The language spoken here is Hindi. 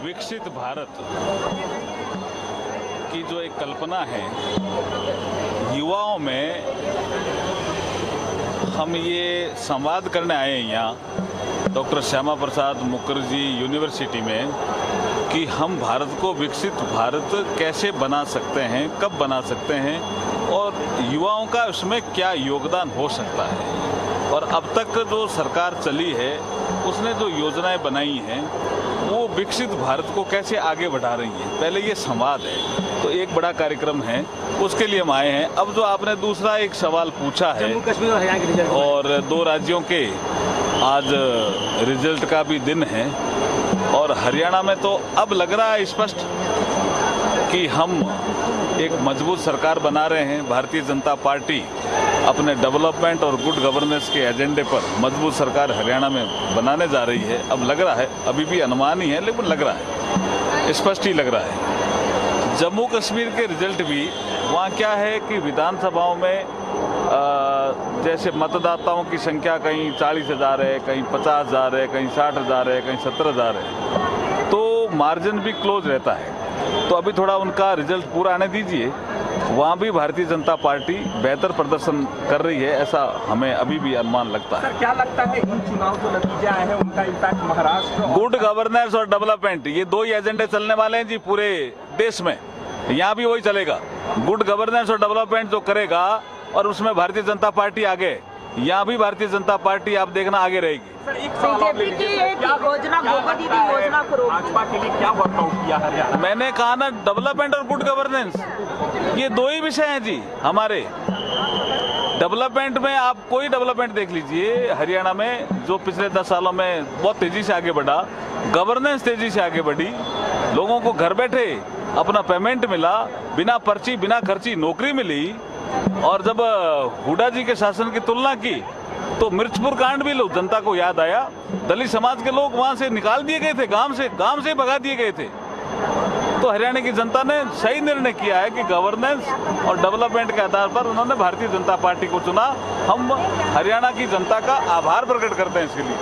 विकसित भारत की जो एक कल्पना है युवाओं में, हम ये संवाद करने आए हैं यहाँ डॉक्टर श्यामा प्रसाद मुखर्जी यूनिवर्सिटी में कि हम भारत को विकसित भारत कैसे बना सकते हैं, कब बना सकते हैं और युवाओं का उसमें क्या योगदान हो सकता है। और अब तक जो सरकार चली है उसने जो योजनाएं बनाई हैं वो विकसित भारत को कैसे आगे बढ़ा रही है। पहले ये संवाद है, तो एक बड़ा कार्यक्रम है, उसके लिए हम आए हैं। अब जो आपने दूसरा एक सवाल पूछा है, जम्मू कश्मीर और हरियाणा के रिजल्ट और 2 राज्यों के आज रिजल्ट का भी दिन है और हरियाणा में तो अब लग रहा है स्पष्ट कि हम एक मजबूत सरकार बना रहे हैं। भारतीय जनता पार्टी अपने डेवलपमेंट और गुड गवर्नेंस के एजेंडे पर मजबूत सरकार हरियाणा में बनाने जा रही है। अब लग रहा है, अभी भी अनुमान ही है लेकिन लग रहा है, स्पष्ट ही लग रहा है। जम्मू कश्मीर के रिजल्ट भी वहाँ क्या है कि विधानसभाओं में जैसे मतदाताओं की संख्या कहीं 40,000 है, कहीं 50,000 है, कहीं 60,000 है, कहीं 17,000 है, तो मार्जिन भी क्लोज रहता है। तो अभी थोड़ा उनका रिजल्ट पूरा आने दीजिए। वहाँ भी भारतीय जनता पार्टी बेहतर प्रदर्शन कर रही है, ऐसा हमें अभी भी अनुमान लगता है। सर, क्या लगता है इन चुनाव जो नतीजे आए हैं उनका इम्पैक्ट महाराष्ट्र गुड गवर्नेंस और डेवलपमेंट, ये 2 ही एजेंडे चलने वाले हैं जी पूरे देश में। यहाँ भी वही चलेगा, गुड गवर्नेंस और डेवलपमेंट जो करेगा और उसमें भारतीय जनता पार्टी आगे, यहाँ भी भारतीय जनता पार्टी आप देखना आगे रहेगी। सर, एक बीजेपी की एक योजना भाजपा के लिए क्या वर्कआउट किया हरियाणा? मैंने कहा ना, डेवलपमेंट और गुड गवर्नेंस ये 2 ही विषय हैं जी हमारे। डेवलपमेंट में आप कोई डेवलपमेंट देख लीजिए हरियाणा में, जो पिछले 10 सालों में बहुत तेजी से आगे बढ़ा। गवर्नेंस तेजी से आगे बढ़ी, लोगों को घर बैठे अपना पेमेंट मिला, बिना पर्ची बिना खर्ची नौकरी मिली। और जब हुड्डा जी के शासन की तुलना की तो मिर्चपुर कांड भी लोग जनता को याद आया। दलित समाज के लोग वहां से निकाल दिए गए थे, गांव से भगा दिए गए थे। तो हरियाणा की जनता ने सही निर्णय किया है कि गवर्नेंस और डेवलपमेंट के आधार पर उन्होंने भारतीय जनता पार्टी को चुना। हम हरियाणा की जनता का आभार प्रकट करते हैं इसके लिए।